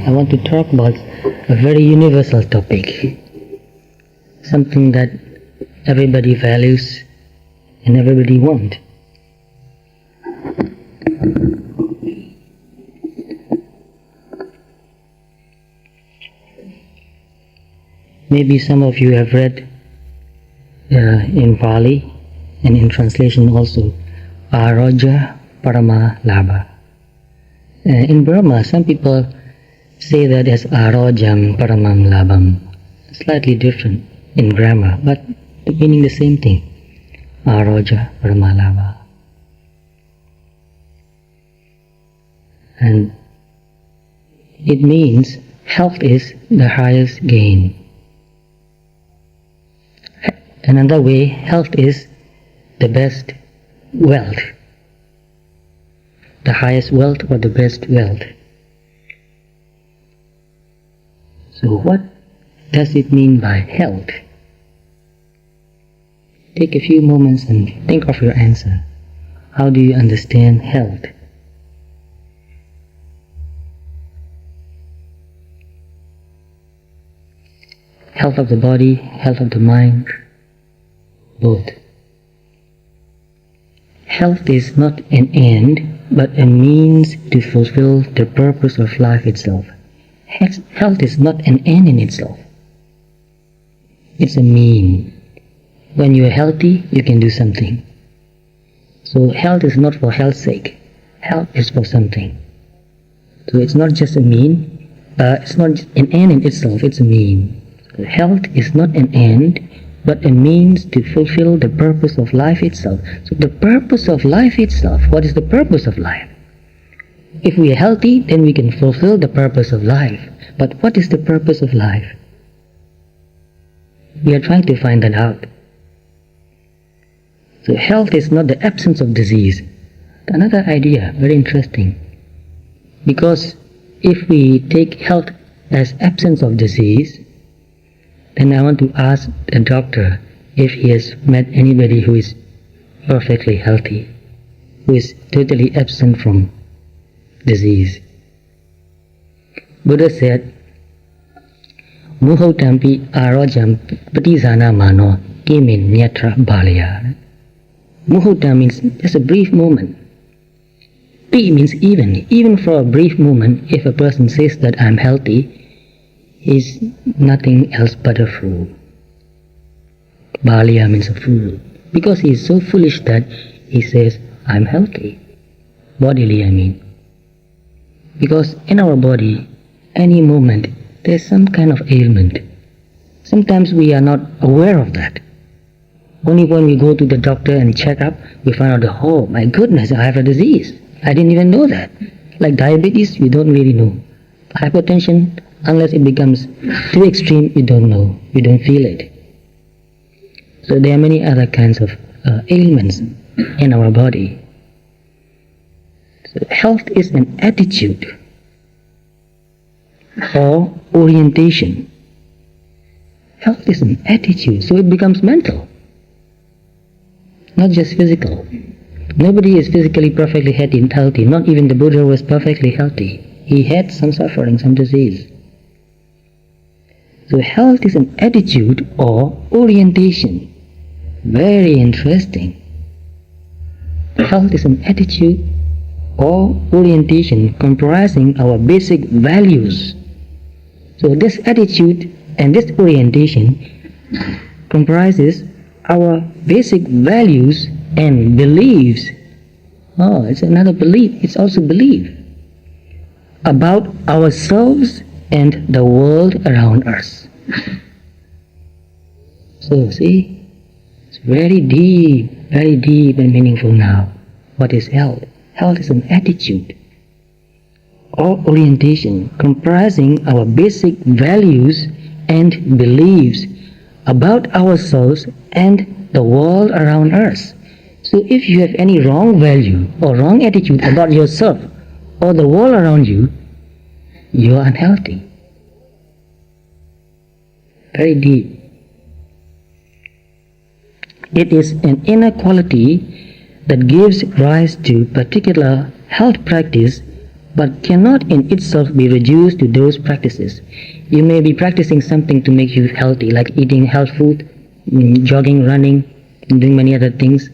I want to talk about a very universal topic, something that everybody values and everybody wants. Maybe some of you have read in Pali and in translation also, Aroja Parama Labha. In Burma, some people say that as Arojam Paramam Labham, slightly different in grammar, but meaning the same thing. Aroja Parama Labha. And it means health is the highest gain. Another way, health is the best wealth. The highest wealth or the best wealth. So what does it mean by health? Take a few moments and think of your answer. How do you understand health? Health of the body, health of the mind, both. Health is not an end, but a means to fulfill the purpose of life itself. Health is not an end in itself. It's a mean. When you are healthy, you can do something. So health is not for health's sake. Health is for something. So it's not just a mean. It's not an end in itself. It's a mean. So health is not an end, but a means to fulfill the purpose of life itself. So the purpose of life itself, what is the purpose of life? If we are healthy, then we can fulfill the purpose of life. But what is the purpose of life? We are trying to find that out. So health is not the absence of disease. Another idea, very interesting. Because if we take health as absence of disease, then I want to ask a doctor if he has met anybody who is perfectly healthy, who is totally absent from disease. Buddha said, Muhotampi arojam patizana mano kimin nyatra balaya. Muhota means just a brief moment. Pi means even for a brief moment. If a person says that I'm healthy, is nothing else but a fool. Balya means a fool. Because he is so foolish that he says, I'm healthy. Bodily, I mean. Because in our body, any moment, there's some kind of ailment. Sometimes we are not aware of that. Only when we go to the doctor and check up, we find out, oh my goodness, I have a disease. I didn't even know that. Like diabetes, we don't really know. Hypertension, unless it becomes too extreme, you don't know, you don't feel it. So there are many other kinds of ailments in our body. So health is an attitude or orientation. Health is an attitude, so it becomes mental, not just physical. Nobody is physically perfectly healthy, not even the Buddha was perfectly healthy. He had some suffering, some disease. So health is an attitude or orientation. Very interesting. Health is an attitude or orientation comprising our basic values. So this attitude and this orientation comprises our basic values and beliefs. Oh, it's another belief. It's also belief about ourselves and the world around us. So see, it's very deep and meaningful now. What is health? Health is an attitude or orientation comprising our basic values and beliefs about ourselves and the world around us. So if you have any wrong value or wrong attitude about yourself or the world around you, you are unhealthy. Very deep. It is an inner quality that gives rise to particular health practice but cannot in itself be reduced to those practices. You may be practicing something to make you healthy, like eating health food, jogging, running, and doing many other things.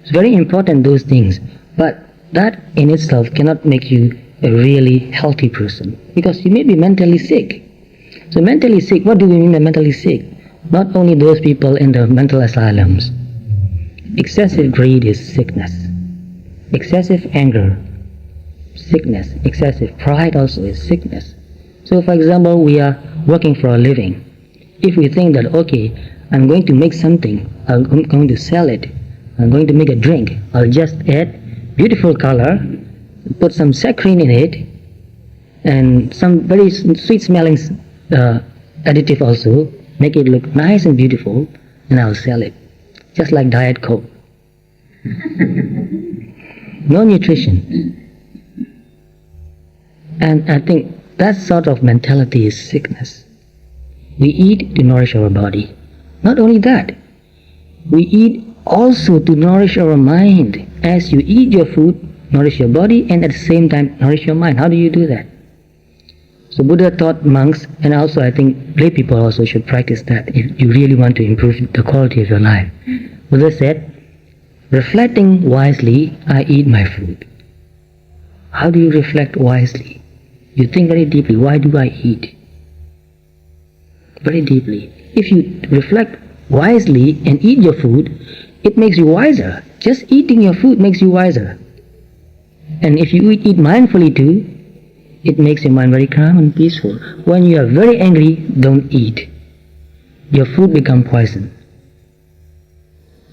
It's very important, those things, but that in itself cannot make you a really healthy person, because you may be mentally sick. So mentally sick, what do we mean by mentally sick? Not only those people in the mental asylums. Excessive greed is sickness. Excessive anger, sickness. Excessive pride also is sickness. So for example, we are working for a living. If we think that, okay, I'm going to make something, I'm going to sell it, I'm going to make a drink, I'll just add beautiful color, put some saccharine in it, and some very sweet smelling additive also, make it look nice and beautiful, and I'll sell it. Just like Diet Coke. No nutrition. And I think that sort of mentality is sickness. We eat to nourish our body. Not only that, we eat also to nourish our mind. As you eat your food, nourish your body, and at the same time nourish your mind. How do you do that? So Buddha taught monks, and also I think lay people also should practice that if you really want to improve the quality of your life. Buddha said, reflecting wisely, I eat my food. How do you reflect wisely? You think very deeply, why do I eat? Very deeply. If you reflect wisely and eat your food, it makes you wiser. Just eating your food makes you wiser. And if you eat mindfully too, it makes your mind very calm and peaceful. When you are very angry, don't eat. Your food becomes poison.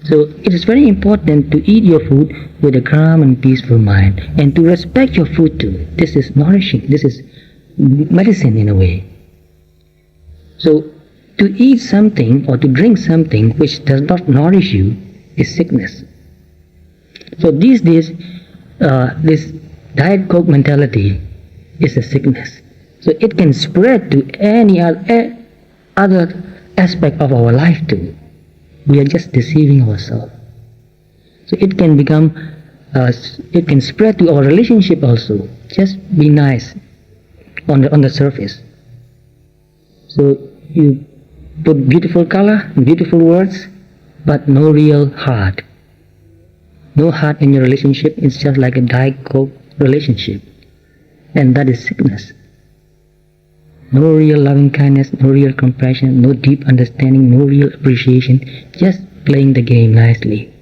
So it is very important to eat your food with a calm and peaceful mind, and to respect your food too. This is nourishing. This is medicine in a way. So to eat something or to drink something which does not nourish you is sickness. So these days, this Diet Coke mentality is a sickness. So it can spread to any other aspect of our life too. We are just deceiving ourselves. So it can become, it can spread to our relationship also. Just be nice on the surface. So you put beautiful color, beautiful words, but no real heart. No heart in your relationship. It's just like a Diet Coke relationship. And that is sickness. No real loving kindness, no real compassion, no deep understanding, no real appreciation, just playing the game nicely.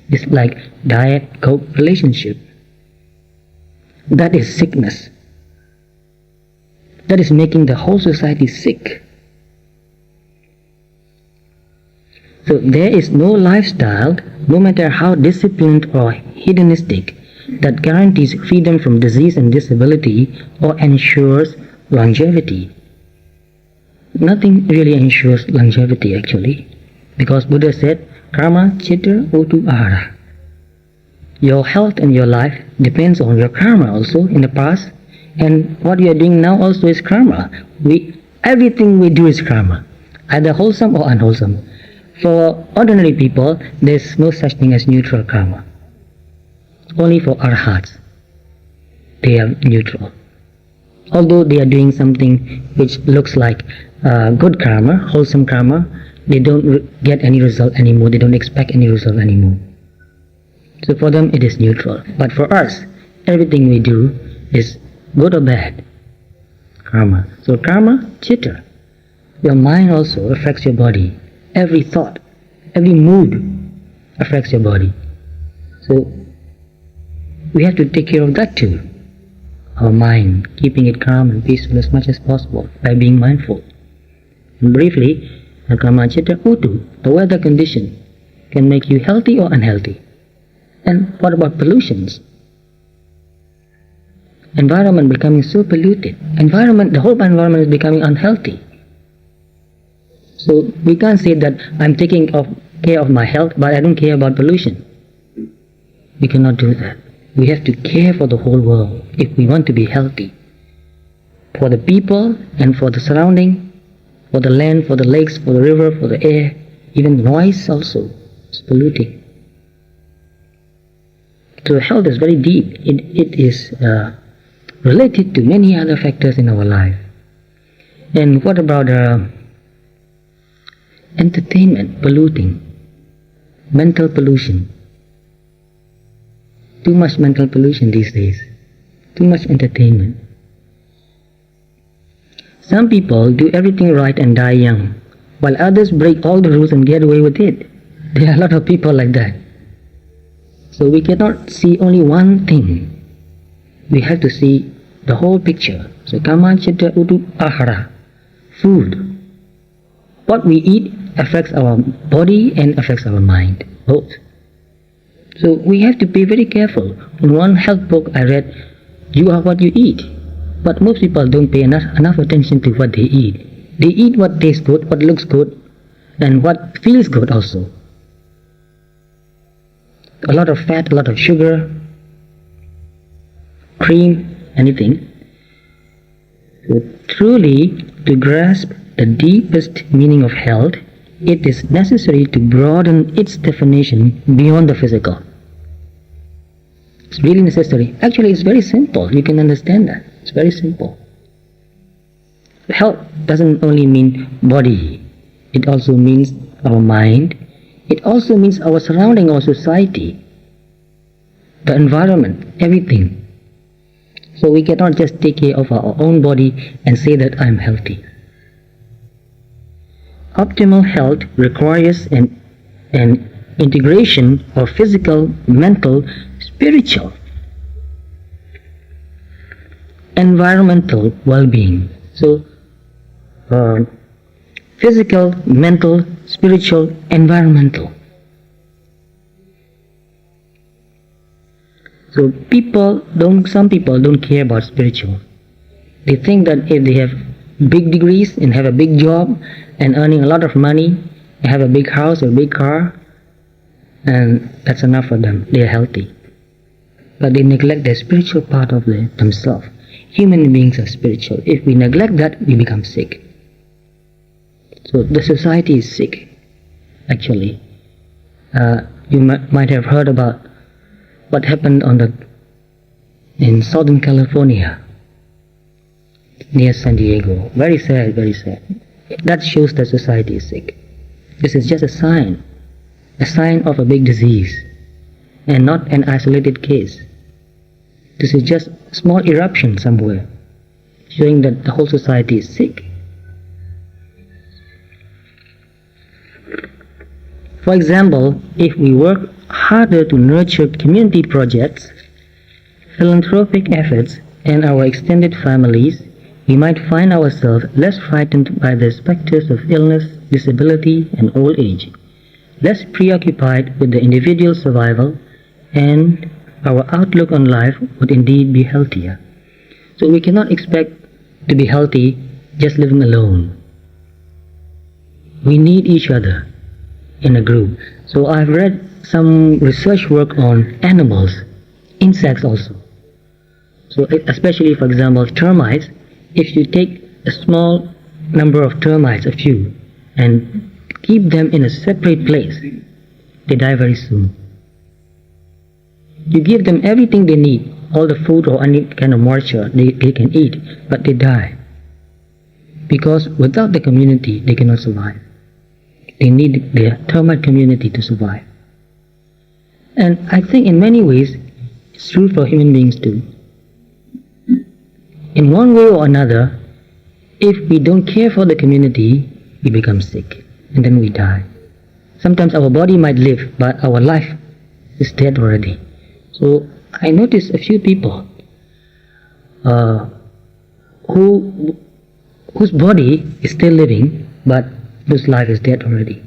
It's like Diet Coke relationship. That is sickness. That is making the whole society sick. So there is no lifestyle, no matter how disciplined or hedonistic, that guarantees freedom from disease and disability or ensures longevity. Nothing really ensures longevity actually, because Buddha said, karma chitta utu ahara. Your health and your life depends on your karma also in the past, and what you are doing now also is karma. Everything we do is karma, either wholesome or unwholesome. For ordinary people, there's no such thing as neutral karma. Only for arhats, they are neutral. Although they are doing something which looks like good karma, wholesome karma, they don't get any result anymore, they don't expect any result anymore. So for them it is neutral. But for us, everything we do is good or bad. Karma. So karma, chitta. Your mind also affects your body. Every thought, every mood affects your body. So we have to take care of that too. Our mind, keeping it calm and peaceful as much as possible by being mindful. And briefly, karma chitta utu, the weather condition, can make you healthy or unhealthy. And what about pollutions? Environment becoming so polluted. The whole environment is becoming unhealthy. So we can't say that I'm taking care of my health, but I don't care about pollution. We cannot do that. We have to care for the whole world if we want to be healthy. For the people and for the surrounding, for the land, for the lakes, for the river, for the air, even noise also is polluting. So health is very deep. It is related to many other factors in our life. And what about entertainment polluting? Mental pollution. Too much mental pollution these days. Too much entertainment. Some people do everything right and die young, while others break all the rules and get away with it. There are a lot of people like that. So we cannot see only one thing. We have to see the whole picture. So kama chitta utu ahara. Food. What we eat affects our body and affects our mind, both. So we have to be very careful. In one health book I read, you are what you eat. But most people don't pay enough attention to what they eat. They eat what tastes good, what looks good, and what feels good also. A lot of fat, a lot of sugar, cream, anything. So truly, to grasp the deepest meaning of health, it is necessary to broaden its definition beyond the physical. It's really necessary. Actually, it's very simple. You can understand that. It's very simple. Health doesn't only mean body. It also means our mind. It also means our surrounding, our society, the environment, everything. So we cannot just take care of our own body and say that I'm healthy. Optimal health requires an integration of physical, mental, spiritual, environmental well-being. So, physical, mental, spiritual, environmental. So some people don't care about spiritual. They think that if they have big degrees and have a big job and earning a lot of money, have a big house or a big car, and that's enough for them. They are healthy. But they neglect the spiritual part of themselves. Human beings are spiritual. If we neglect that, we become sick. So the society is sick, actually. You might have heard about what happened in Southern California, near San Diego. Very sad, very sad. That shows that society is sick. This is just a sign of a big disease, and not an isolated case. This is just a small eruption somewhere, showing that the whole society is sick. For example, if we work harder to nurture community projects, philanthropic efforts, and our extended families, we might find ourselves less frightened by the specters of illness, disability, and old age, less preoccupied with the individual's survival, and our outlook on life would indeed be healthier. So we cannot expect to be healthy just living alone. We need each other in a group. So I've read some research work on animals, insects also. So especially, for example, termites. If you take a small number of termites, a few, and keep them in a separate place, they die very soon. You give them everything they need, all the food or any kind of moisture they can eat, but they die. Because without the community, they cannot survive. They need the termite community to survive. And I think in many ways, it's true for human beings too. In one way or another, if we don't care for the community, we become sick, and then we die. Sometimes our body might live, but our life is dead already. So I noticed a few people whose body is still living, but whose life is dead already.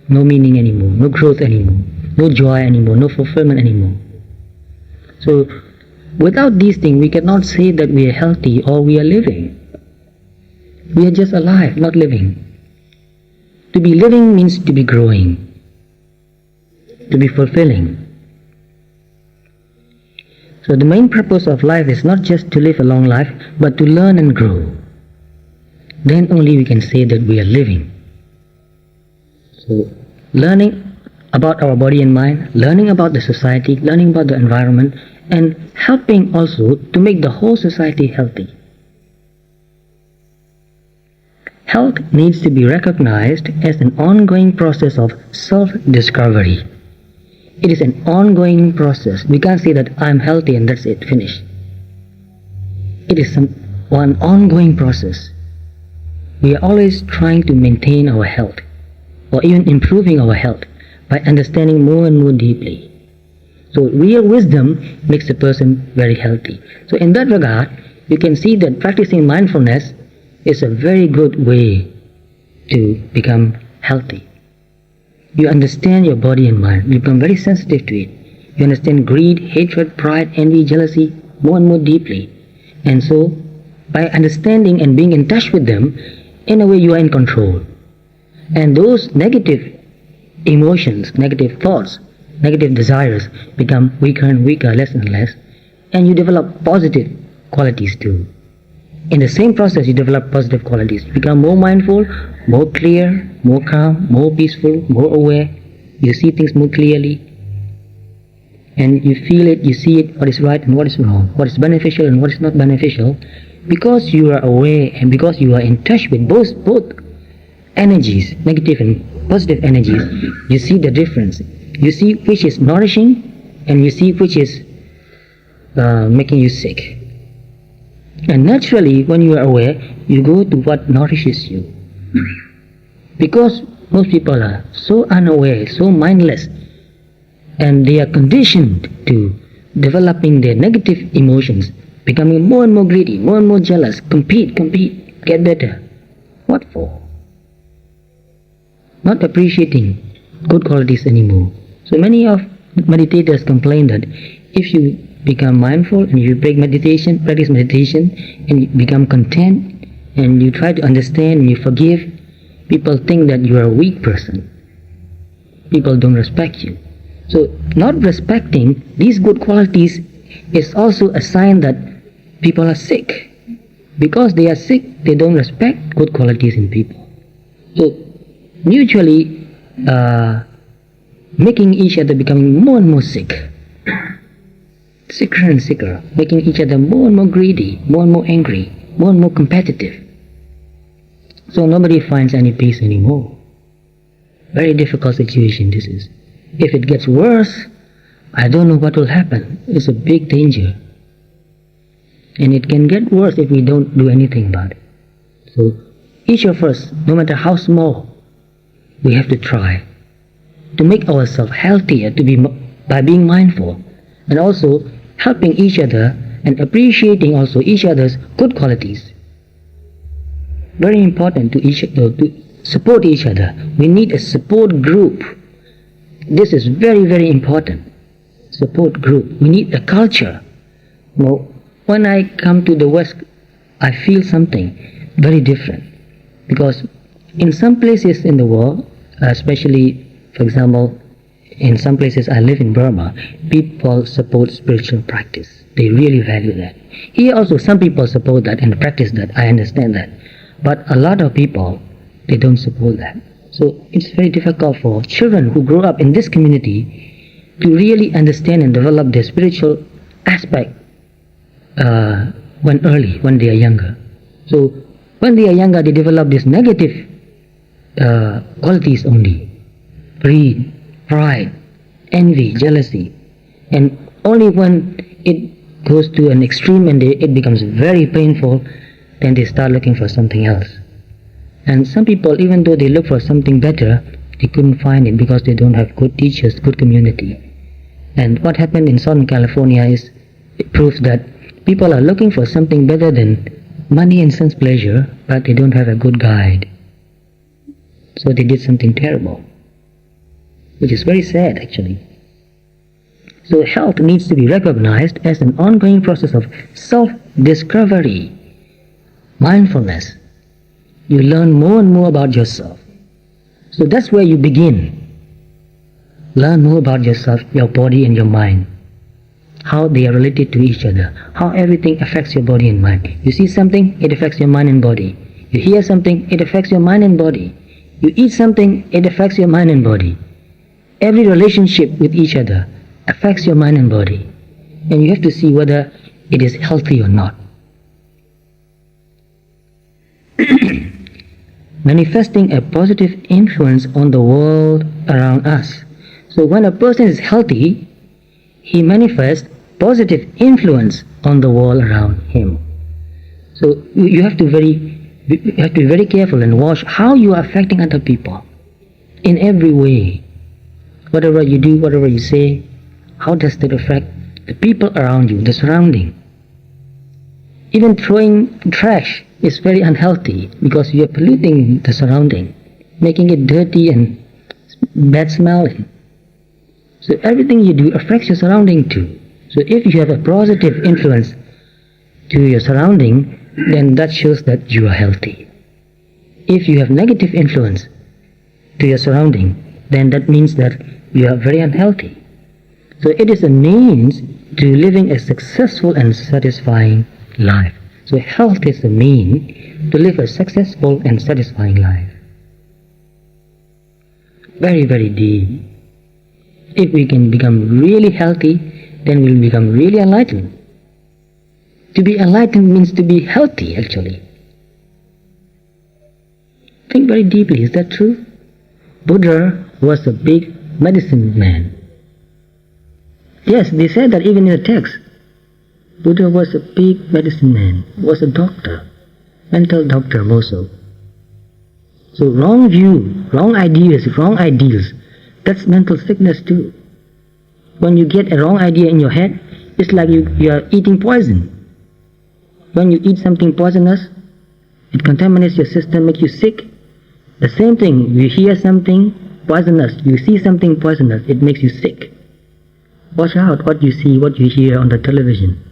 No meaning anymore, no growth anymore, no joy anymore, no fulfillment anymore. So without these things, we cannot say that we are healthy or we are living. We are just alive, not living. To be living means to be growing, to be fulfilling. So the main purpose of life is not just to live a long life, but to learn and grow. Then only we can say that we are living. So learning about our body and mind, learning about the society, learning about the environment, and helping also to make the whole society healthy. Health needs to be recognized as an ongoing process of self-discovery. It is an ongoing process. We can't say that I'm healthy and that's it, finished. It is one ongoing process. We are always trying to maintain our health or even improving our health by understanding more and more deeply. So real wisdom makes a person very healthy. So in that regard, you can see that practicing mindfulness is a very good way to become healthy. You understand your body and mind. You become very sensitive to it. You understand greed, hatred, pride, envy, jealousy more and more deeply. And so, by understanding and being in touch with them, in a way you are in control. And those negative emotions, negative thoughts, negative desires become weaker and weaker, less and less, and you develop positive qualities too. In the same process, you develop positive qualities. You become more mindful, more clear, more calm, more peaceful, more aware. You see things more clearly. And you feel it, you see it, what is right and what is wrong, what is beneficial and what is not beneficial. Because you are aware and because you are in touch with both energies, negative and positive energies, you see the difference. You see which is nourishing and you see which is making you sick. And naturally, when you are aware, you go to what nourishes you. Because most people are so unaware, so mindless, and they are conditioned to developing their negative emotions, becoming more and more greedy, more and more jealous, compete, get better. What for? Not appreciating good qualities anymore. So many of meditators complain that if you become mindful and you practice meditation and you become content and you try to understand and you forgive, people think that you are a weak person. People don't respect you. So not respecting these good qualities is also a sign that people are sick. Because they are sick, they don't respect good qualities in people. So mutually making each other becoming more and more sick. Sicker and sicker, making each other more and more greedy, more and more angry, more and more competitive. So nobody finds any peace anymore. Very difficult situation this is. If it gets worse, I don't know what will happen. It's a big danger. And it can get worse if we don't do anything about it. So each of us, no matter how small, we have to try to make ourselves healthier by being mindful and also helping each other and appreciating also each other's good qualities. Very important to support each other. We need a support group. This is very, very important. Support group. We need a culture. Well, when I come to the West, I feel something very different. Because in some places in the world, especially, for example, in some places I live in Burma, people support spiritual practice. They really value that. Here also some people support that and practice that. I understand that. But a lot of people, they don't support that. So it's very difficult for children who grow up in this community to really understand and develop their spiritual aspect when they are younger. So when they are younger, they develop these negative qualities only. Greed, pride, envy, jealousy. And only when it goes to an extreme and it becomes very painful, then they start looking for something else. And some people, even though they look for something better, they couldn't find it because they don't have good teachers, good community. And what happened in Southern California is, it proves that people are looking for something better than money and sense pleasure, but they don't have a good guide. So they did something terrible, which is very sad actually. So health needs to be recognized as an ongoing process of self-discovery, mindfulness. You learn more and more about yourself. So that's where you begin. Learn more about yourself, your body and your mind. How they are related to each other. How everything affects your body and mind. You see something, it affects your mind and body. You hear something, it affects your mind and body. You eat something, it affects your mind and body. Every relationship with each other affects your mind and body. and you have to see whether it is healthy or not. Manifesting a positive influence on the world around us. So when a person is healthy, he manifests positive influence on the world around him. So you have to be very careful and watch how you are affecting other people in every way. Whatever you do, whatever you say, how does that affect the people around you, the surrounding? Even throwing trash is very unhealthy because you are polluting the surrounding, making it dirty and bad smelling. So everything you do affects your surrounding too. So if you have a positive influence to your surrounding, then that shows that you are healthy. If you have negative influence to your surrounding, then that means that you are very unhealthy. So it is a means to living a successful and satisfying life. So health is a means to live a successful and satisfying life. Very, very deep. If we can become really healthy, then we'll become really enlightened. To be enlightened means to be healthy, actually. Think very deeply, is that true? Buddha was a big medicine man. Yes, they said that even in the text. Buddha was a big medicine man, was a doctor, mental doctor also. So wrong view, wrong ideas, wrong ideals, that's mental sickness too. When you get a wrong idea in your head, it's like you are eating poison. When you eat something poisonous, it contaminates your system, makes you sick. The same thing, you hear something poisonous, you see something poisonous, it makes you sick. Watch out what you see, what you hear on the television.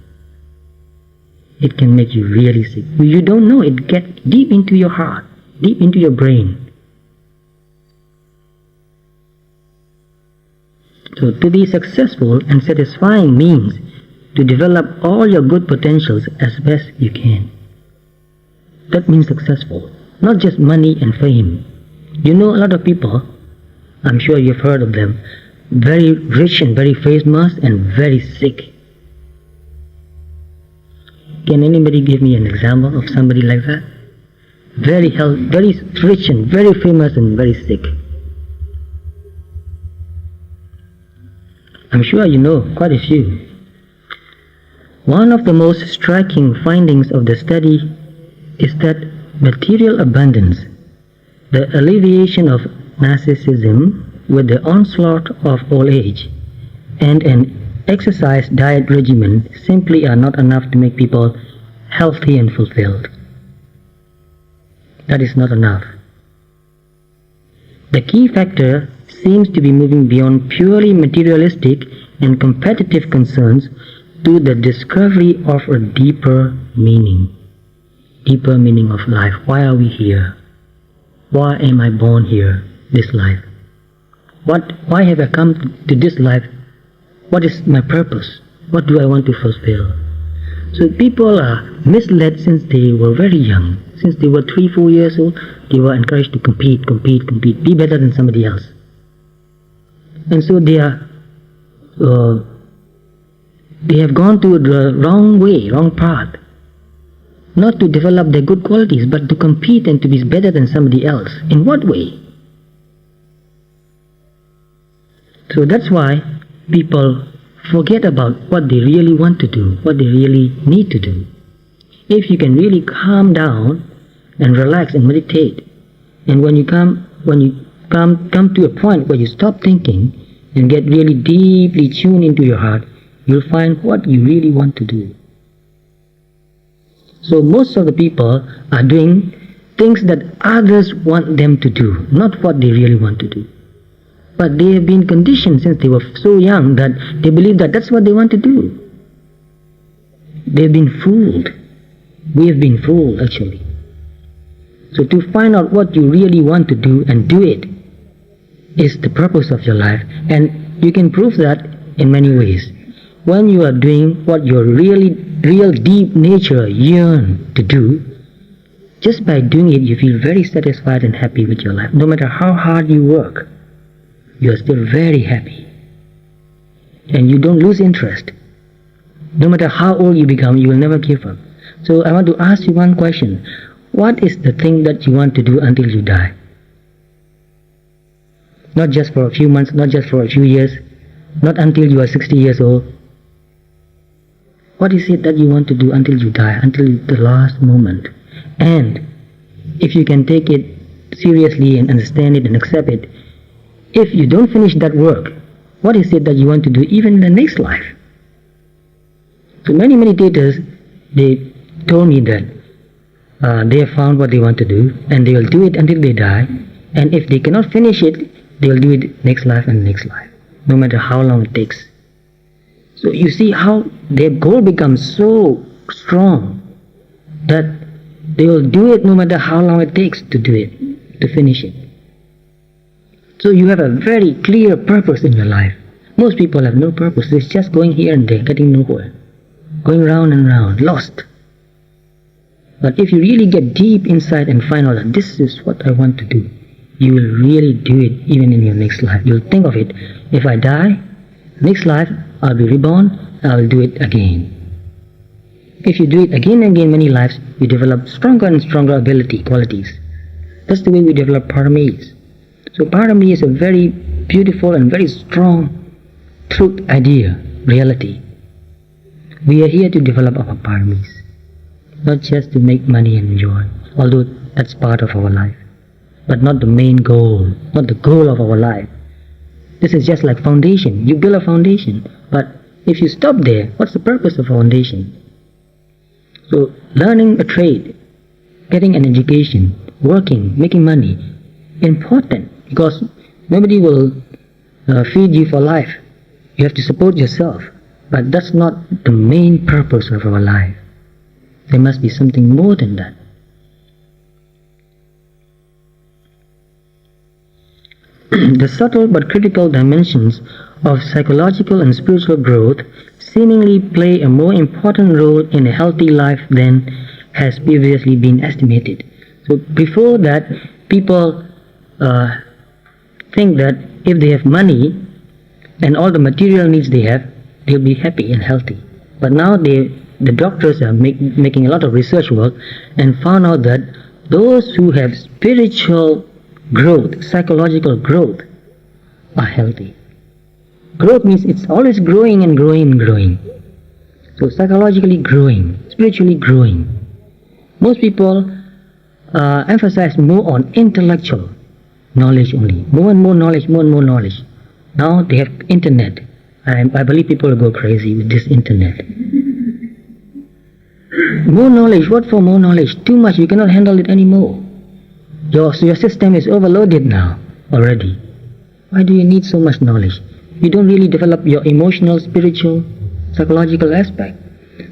It can make you really sick. You don't know, it gets deep into your heart, deep into your brain. So to be successful and satisfying means to develop all your good potentials as best you can. That means successful, not just money and fame. You know a lot of people, I'm sure you've heard of them, very rich and very famous and very sick. Can anybody give me an example of somebody like that? Very rich and very famous and very sick. I'm sure you know quite a few. One of the most striking findings of the study is that material abundance, the alleviation of narcissism with the onslaught of old age, and an exercise diet regimen simply are not enough to make people healthy and fulfilled. That is not enough. The key factor seems to be moving beyond purely materialistic and competitive concerns to the discovery of a deeper meaning of life. Why are we here? Why am I born here, this life? Why have I come to this life? What is my purpose? What do I want to fulfill? So people are misled since they were very young. Since they were 3-4 years old, they were encouraged to compete, be better than somebody else. And so they have gone to the wrong way, wrong path. Not to develop their good qualities, but to compete and to be better than somebody else. In what way? So that's why people forget about what they really want to do, what they really need to do. If you can really calm down and relax and meditate, and when you come to a point where you stop thinking and get really deeply tuned into your heart, you'll find what you really want to do. So most of the people are doing things that others want them to do, not what they really want to do. But they have been conditioned since they were so young that they believe that that's what they want to do. They've been fooled. We have been fooled, actually. So to find out what you really want to do and do it is the purpose of your life. And you can prove that in many ways. When you are doing what your real deep nature yearns to do, just by doing it you feel very satisfied and happy with your life. No matter how hard you work, you are still very happy. And you don't lose interest. No matter how old you become, you will never give up. So I want to ask you one question. What is the thing that you want to do until you die? Not just for a few months, not just for a few years, not until you are 60 years old. What is it that you want to do until you die, until the last moment? And if you can take it seriously and understand it and accept it, if you don't finish that work, what is it that you want to do even in the next life? So many meditators, they told me that they have found what they want to do and they will do it until they die, and if they cannot finish it, they will do it next life and next life, no matter how long it takes. So you see how their goal becomes so strong that they will do it no matter how long it takes to do it, to finish it. So you have a very clear purpose in your life. Most people have no purpose. It's just going here and there, getting nowhere, going round and round, lost. But if you really get deep inside and find out that this is what I want to do, you will really do it even in your next life. You'll think of it. If I die, next life I'll be reborn, I will do it again. If you do it again and again many lives, you develop stronger and stronger ability, qualities. That's the way we develop paramis. So parami is a very beautiful and very strong truth idea, reality. We are here to develop our paramis, not just to make money and enjoy, although that's part of our life, but not the main goal, not the goal of our life. This is just like foundation. You build a foundation, but if you stop there, what's the purpose of a foundation? So learning a trade, getting an education, working, making money, important, because nobody will feed you for life. You have to support yourself, but that's not the main purpose of our life. There must be something more than that. The subtle but critical dimensions of psychological and spiritual growth seemingly play a more important role in a healthy life than has previously been estimated. So before that, people think that if they have money and all the material needs they have, they'll be happy and healthy. But now the doctors are making a lot of research work and found out that those who have spiritual growth, psychological growth, are healthy. Growth means it's always growing and growing and growing. So psychologically growing, spiritually growing. Most people emphasize more on intellectual knowledge only. More and more knowledge, more and more knowledge. Now they have internet. I believe people will go crazy with this internet. More knowledge, what for more knowledge? Too much, you cannot handle it anymore. Your system is overloaded now already. Why do you need so much knowledge? You don't really develop your emotional, spiritual, psychological aspect.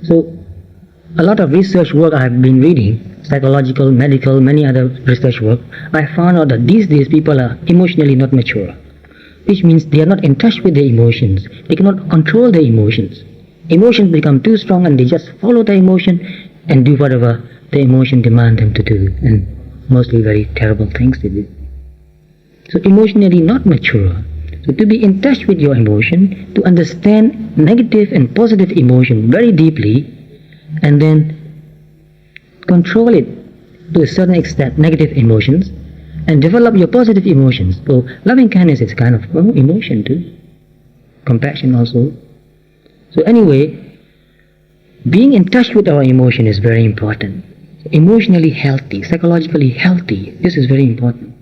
So a lot of research work I have been reading, psychological, medical, many other research work, I found out that these days people are emotionally not mature, which means they are not in touch with their emotions. They cannot control their emotions. Emotions become too strong and they just follow the emotion and do whatever the emotion demands them to do, and mostly very terrible things to do. So emotionally not mature. So to be in touch with your emotion, to understand negative and positive emotion very deeply, and then control it to a certain extent, negative emotions, and develop your positive emotions. So loving kindness is kind of emotion too. Compassion also. So anyway, being in touch with our emotion is very important. Emotionally healthy, psychologically healthy, this is very important.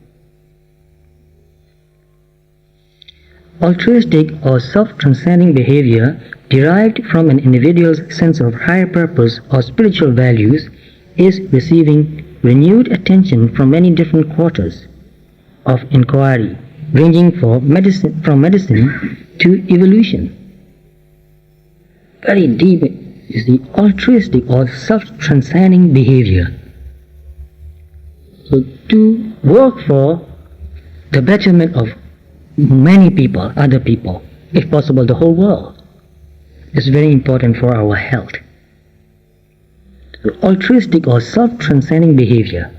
Altruistic or self-transcending behavior derived from an individual's sense of higher purpose or spiritual values is receiving renewed attention from many different quarters of inquiry, ranging from medicine to evolution. Very deep is the altruistic or self-transcending behavior. So to work for the betterment of many people, other people, if possible the whole world, is very important for our health. So altruistic or self-transcending behavior.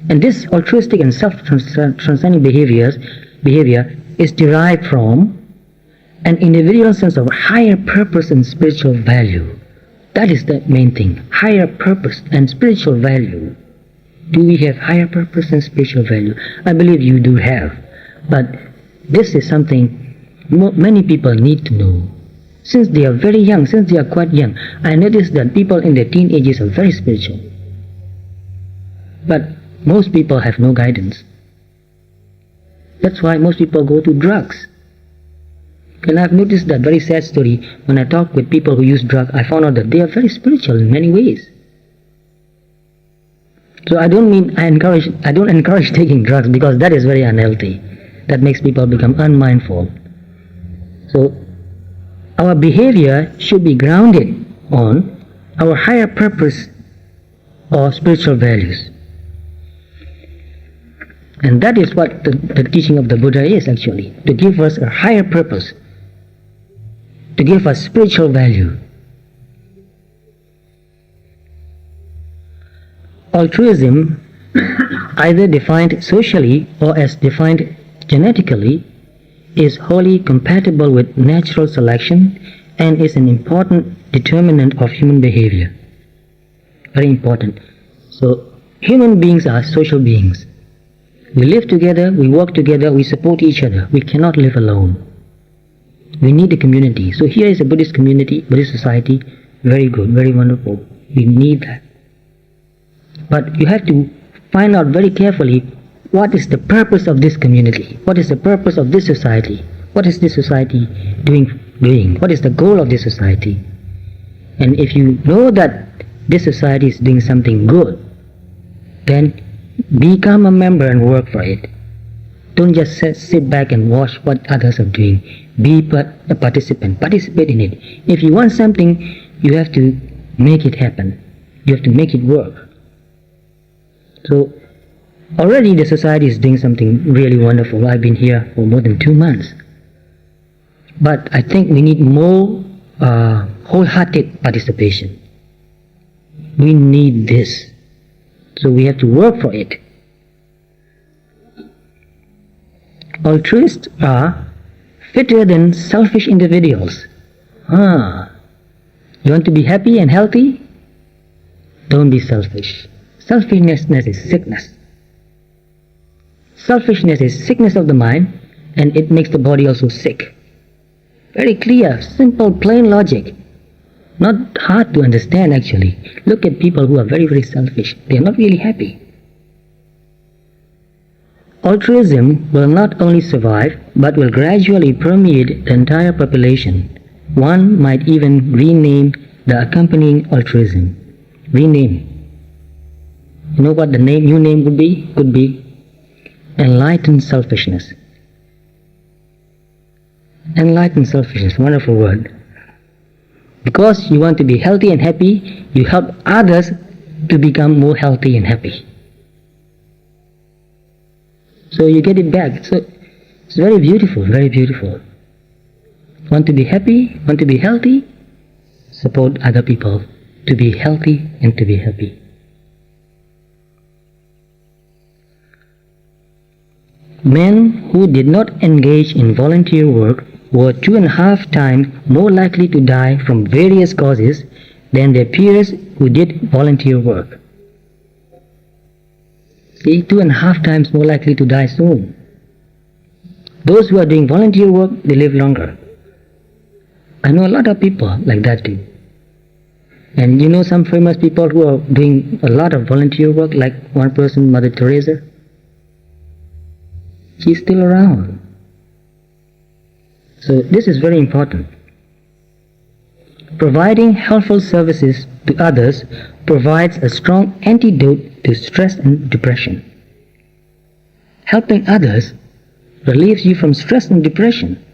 And this altruistic and self-transcending behavior is derived from an individual sense of higher purpose and spiritual value. That is the main thing, higher purpose and spiritual value. Do we have higher purpose and spiritual value? I believe you do have. But this is something many people need to know. Since they are very young, since they are quite young, I notice that people in their teenagers are very spiritual. But most people have no guidance. That's why most people go to drugs. And I've noticed that very sad story. When I talk with people who use drugs, I found out that they are very spiritual in many ways. So I don't encourage taking drugs, because that is very unhealthy. That makes people become unmindful. So our behavior should be grounded on our higher purpose or spiritual values. And that is what the teaching of the Buddha is actually, to give us a higher purpose, to give us spiritual value. Altruism, either defined socially or as defined genetically, is wholly compatible with natural selection and is an important determinant of human behavior. Very important. So, human beings are social beings. We live together, we work together, we support each other. We cannot live alone. We need a community. So here is a Buddhist community, Buddhist society. Very good, very wonderful. We need that. But you have to find out very carefully what is the purpose of this community. What is the purpose of this society? What is this society doing? What is the goal of this society? And if you know that this society is doing something good, then become a member and work for it. Don't just sit back and watch what others are doing. Be a participant. Participate in it. If you want something, you have to make it happen. You have to make it work. So already the society is doing something really wonderful. I've been here for more than 2 months. But I think we need more wholehearted participation. We need this. So we have to work for it. Altruists are fitter than selfish individuals. You want to be happy and healthy? Don't be selfish. Selfishness is sickness. Selfishness is sickness of the mind, and it makes the body also sick. Very clear, simple, plain logic. Not hard to understand actually. Look at people who are very, very selfish. They are not really happy. Altruism will not only survive, but will gradually permeate the entire population. One might even rename the accompanying altruism. Rename. You know what the new name would be? Could be enlightened selfishness. Enlightened selfishness, wonderful word. Because you want to be healthy and happy, you help others to become more healthy and happy. So you get it back. So it's very beautiful, very beautiful. Want to be happy, want to be healthy? Support other people to be healthy and to be happy. Men who did not engage in volunteer work were 2.5 times more likely to die from various causes than their peers who did volunteer work. See, 2.5 times more likely to die soon. Those who are doing volunteer work, they live longer. I know a lot of people like that too. And you know some famous people who are doing a lot of volunteer work, like one person, Mother Teresa. She's still around. So this is very important. Providing helpful services to others provides a strong antidote to stress and depression. Helping others relieves you from stress and depression.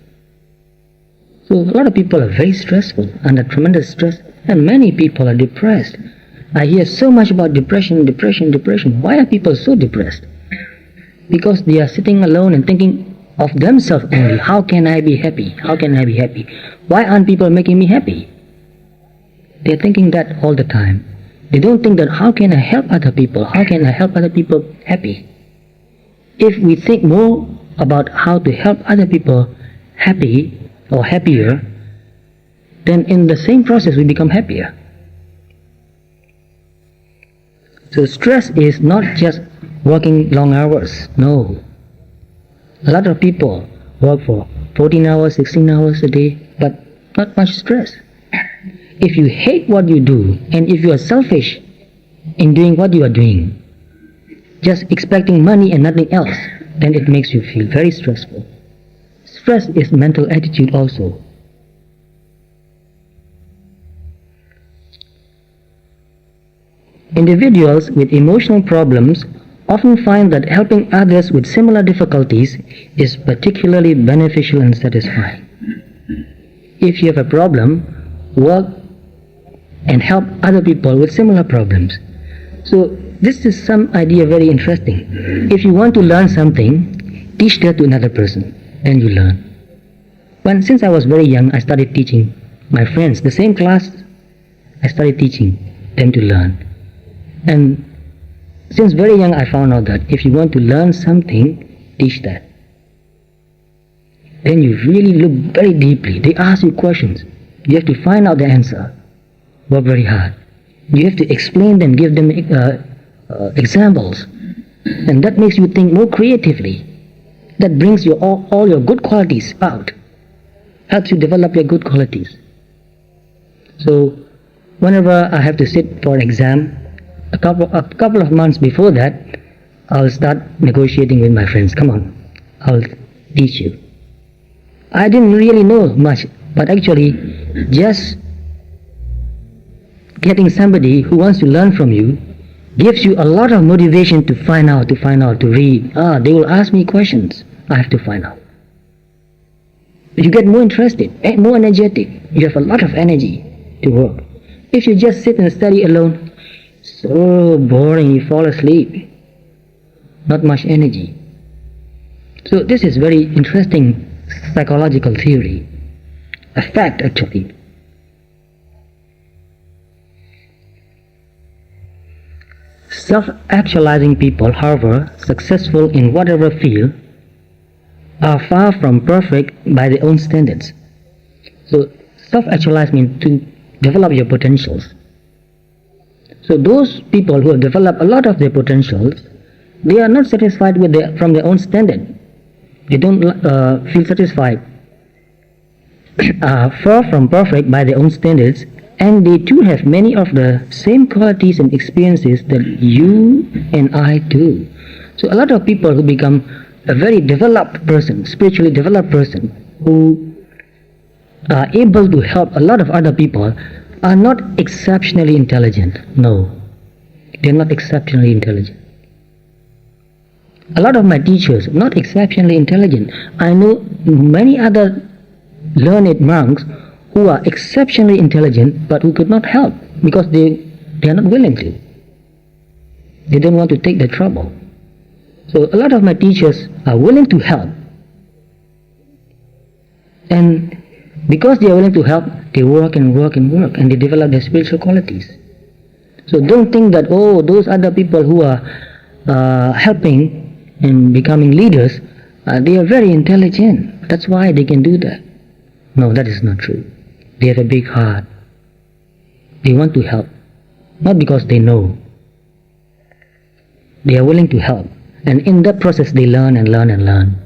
So a lot of people are very stressful, under tremendous stress, and many people are depressed. I hear so much about depression. Why are people so depressed? Because they are sitting alone and thinking of themselves only. How can I be happy? How can I be happy? Why aren't people making me happy? They are thinking that all the time. They don't think that how can I help other people? How can I help other people happy? If we think more about how to help other people happy, or happier, then in the same process we become happier. So stress is not just working long hours. No. A lot of people work for 14 hours, 16 hours a day, but not much stress. If you hate what you do, and if you are selfish in doing what you are doing, just expecting money and nothing else, then it makes you feel very stressful. Stress is mental attitude also. Individuals with emotional problems often find that helping others with similar difficulties is particularly beneficial and satisfying. If you have a problem, work and help other people with similar problems. So this is some idea very interesting. If you want to learn something, teach that to another person, and you learn. Since I was very young, I started teaching my friends, the same class, I started teaching them to learn. And since very young, I found out that if you want to learn something, teach that. Then you really look very deeply. They ask you questions. You have to find out the answer. Work very hard. You have to explain them, give them examples. And that makes you think more creatively. That brings your all your good qualities out. Helps you develop your good qualities. So whenever I have to sit for an exam, a couple of months before that, I'll start negotiating with my friends. Come on, I'll teach you. I didn't really know much, but actually just getting somebody who wants to learn from you gives you a lot of motivation to find out, to read. They will ask me questions. I have to find out. You get more interested, more energetic. You have a lot of energy to work. If you just sit and study alone, so boring, you fall asleep. Not much energy. So this is very interesting psychological theory. A fact actually. Self-actualizing people, however, successful in whatever field, are far from perfect by their own standards. So self-actualize means to develop your potentials. So those people who have developed a lot of their potentials, they are not satisfied with from their own standard. They don't feel satisfied. Far from perfect by their own standards, and they too have many of the same qualities and experiences that you and I do. So a lot of people who become a very developed person, spiritually developed person, who are able to help a lot of other people, are not exceptionally intelligent. No, they're not exceptionally intelligent. A lot of my teachers are not exceptionally intelligent. I know many other learned monks who are exceptionally intelligent but who could not help because they are not willing to. They don't want to take the trouble. So a lot of my teachers are willing to help. And because they are willing to help, they work and work and work, and they develop their spiritual qualities. So don't think that, those other people who are helping and becoming leaders, they are very intelligent. That's why they can do that. No, that is not true. They have a big heart. They want to help, not because they know. They are willing to help, and in that process they learn and learn and learn.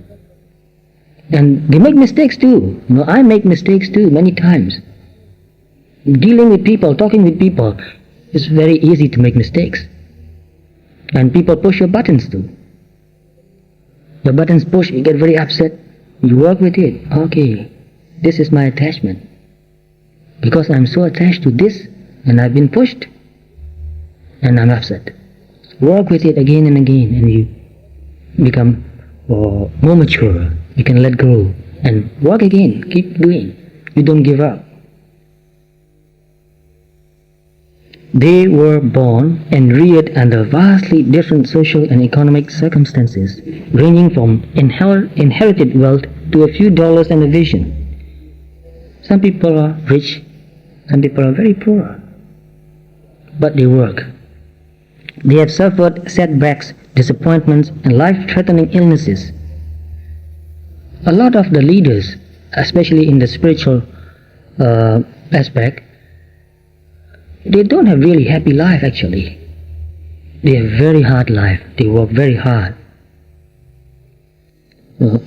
And they make mistakes too. I make mistakes too many times. Dealing with people, talking with people, it's very easy to make mistakes. And people push your buttons too. The buttons push, you get very upset. You work with it. Okay, this is my attachment. Because I'm so attached to this, and I've been pushed, and I'm upset. Work with it again and again, and you become more mature. You can let go and work again. Keep doing. You don't give up. They were born and reared under vastly different social and economic circumstances, ranging from inherited wealth to a few dollars and a vision. Some people are rich, some people are very poor, but they work. They have suffered setbacks, disappointments, and life-threatening illnesses. A lot of the leaders especially in the spiritual aspect, they don't have really happy life actually. They have very hard life. They work very hard.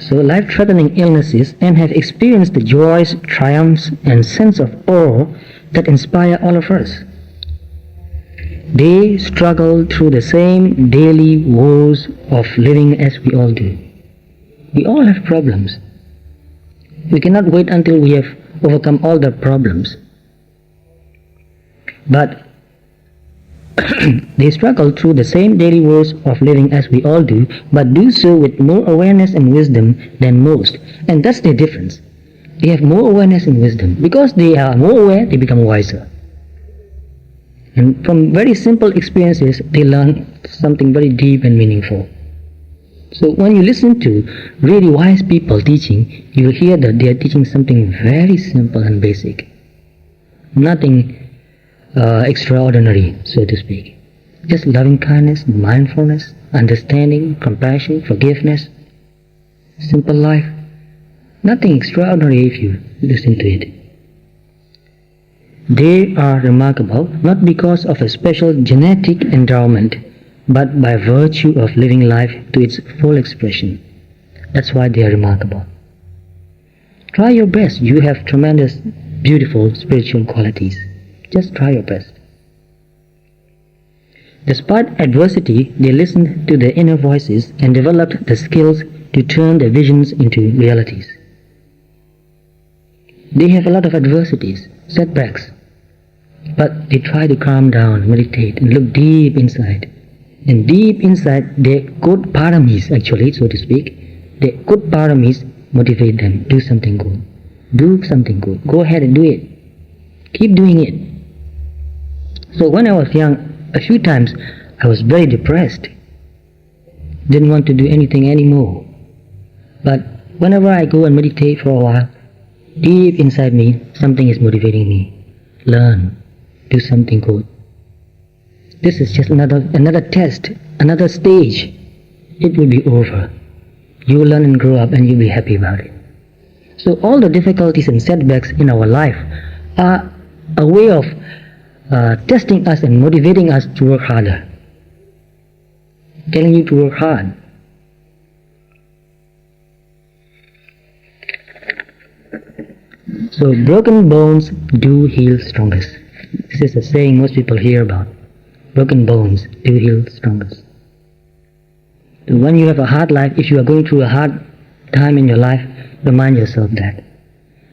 So life-threatening illnesses and have experienced the joys, triumphs, and sense of awe that inspire all of us. They struggle through the same daily woes of living as we all do. We all have problems. We cannot wait until we have overcome all the problems. But they struggle through the same daily woes of living as we all do, but do so with more awareness and wisdom than most. And that's the difference. They have more awareness and wisdom. Because they are more aware, they become wiser. And from very simple experiences, they learn something very deep and meaningful. So when you listen to really wise people teaching, you will hear that they are teaching something very simple and basic. Nothing extraordinary, so to speak. Just loving kindness, mindfulness, understanding, compassion, forgiveness. Simple life. Nothing extraordinary if you listen to it. They are remarkable not because of a special genetic endowment, but by virtue of living life to its full expression. That's why they are remarkable. Try your best. You have tremendous, beautiful spiritual qualities. Just try your best. Despite adversity, they listened to their inner voices and developed the skills to turn their visions into realities. They have a lot of adversities, setbacks, but they try to calm down, meditate, and look deep inside. And deep inside, their good paramis, actually, so to speak, their good paramis motivate them. Do something good. Do something good. Go ahead and do it. Keep doing it. So when I was young, a few times I was very depressed. Didn't want to do anything anymore. But whenever I go and meditate for a while, deep inside me, something is motivating me. Learn. Do something good. This is just another test, another stage. It will be over. You will learn and grow up and you'll be happy about it. So all the difficulties and setbacks in our life are a way of testing us and motivating us to work harder. Telling you to work hard. So broken bones do heal strongest. This is a saying most people hear about. Broken bones do heal strongest. So when you have a hard life, if you are going through a hard time in your life, remind yourself that.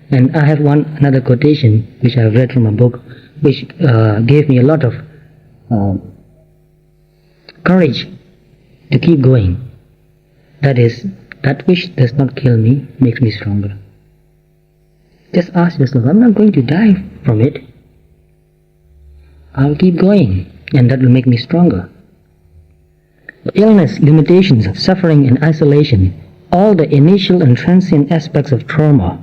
And I have another quotation which I have read from a book which gave me a lot of courage to keep going. That is, that which does not kill me makes me stronger. Just ask yourself, I'm not going to die from it. I'll keep going, and that will make me stronger. Illness, limitations, suffering, and isolation, all the initial and transient aspects of trauma,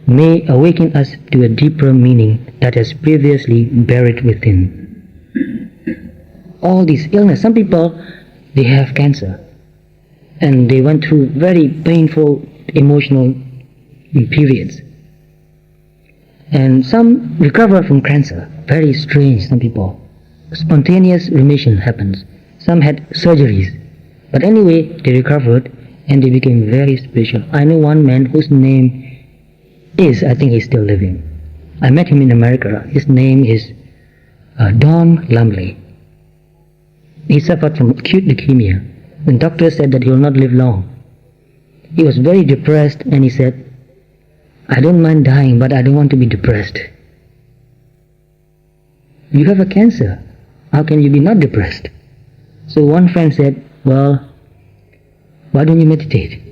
may awaken us to a deeper meaning that has previously buried within. All these illness, some people, they have cancer, and they went through very painful emotional periods. And some recover from cancer. Very strange, some people. Spontaneous remission happens. Some had surgeries. But anyway, they recovered and they became very spiritual. I know one man whose name is, I think he's still living. I met him in America. His name is Don Lumley. He suffered from acute leukemia. And doctors said that he will not live long. He was very depressed and he said, I don't mind dying, but I don't want to be depressed. You have a cancer. How can you be not depressed? So one friend said, well, why don't you meditate?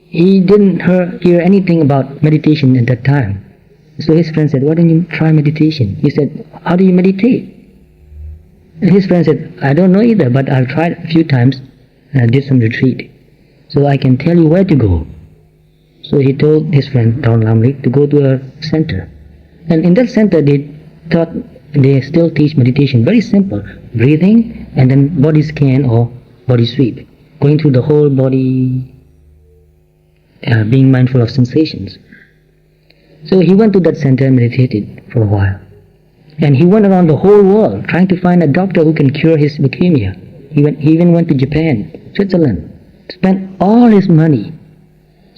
He didn't hear anything about meditation at that time. So his friend said, why don't you try meditation? He said, how do you meditate? And his friend said, I don't know either, but I've tried a few times and I did some retreat. So I can tell you where to go. So he told his friend Don Lumley to go to a center. And in that center they thought they still teach meditation. Very simple. Breathing and then body scan or body sweep. Going through the whole body. being mindful of sensations. So he went to that center and meditated for a while. And he went around the whole world trying to find a doctor who can cure his leukemia. He even went to Japan, Switzerland, spent all his money,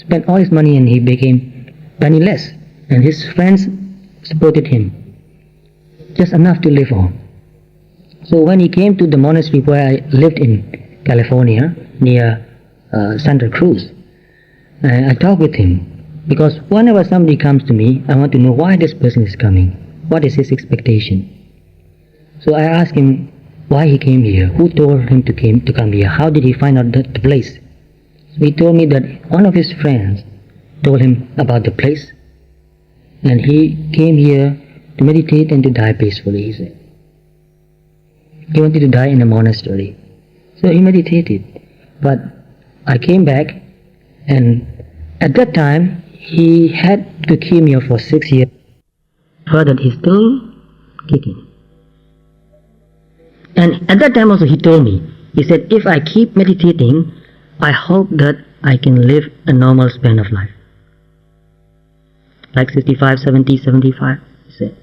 and he became penniless. And his friends supported him, just enough to live on. So when he came to the monastery where I lived in California, near Santa Cruz, I talked with him, because whenever somebody comes to me, I want to know why this person is coming, what is his expectation. So I asked him why he came here, who told him to come here, how did he find out the place. So he told me that one of his friends told him about the place, and he came here to meditate and to die peacefully, he said. He wanted to die in a monastery. So he meditated. But I came back, and at that time, he had leukemia for 6 years. Heard that he's still kicking. And at that time also he told me, he said, if I keep meditating, I hope that I can live a normal span of life. Like 65, 70, 75, he said.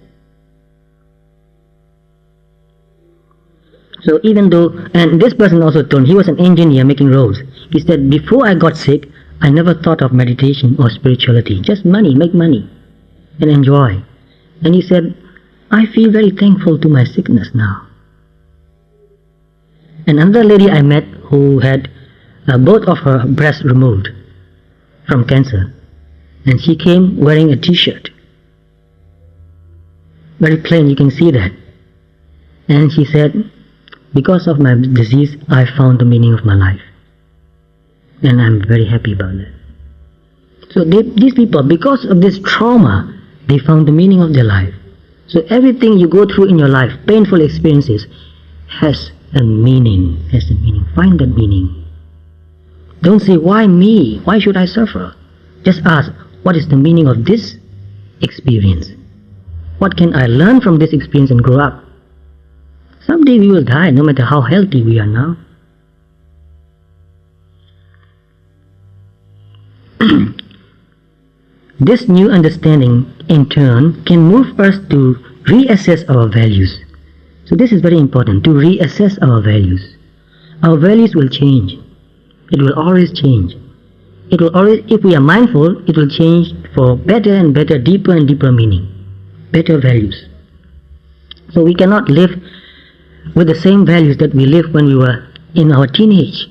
So even though, and this person also told me, he was an engineer making roads. He said, before I got sick, I never thought of meditation or spirituality. Just money, make money, and enjoy. And he said, I feel very thankful to my sickness now. Another lady I met who had both of her breasts removed from cancer. And she came wearing a t-shirt. Very plain, you can see that. And she said, because of my disease, I found the meaning of my life. And I'm very happy about that. So these people, because of this trauma, they found the meaning of their life. So everything you go through in your life, painful experiences, has a meaning. Find that meaning. Don't say, why me? Why should I suffer? Just ask, what is the meaning of this experience? What can I learn from this experience and grow up? Someday we will die, no matter how healthy we are now. This new understanding, in turn, can move us to reassess our values. So this is very important, to reassess our values. Our values will change. It will always change. It will always, if we are mindful, it will change for better and better, deeper and deeper meaning, better values. So we cannot live with the same values that we lived when we were in our teenage,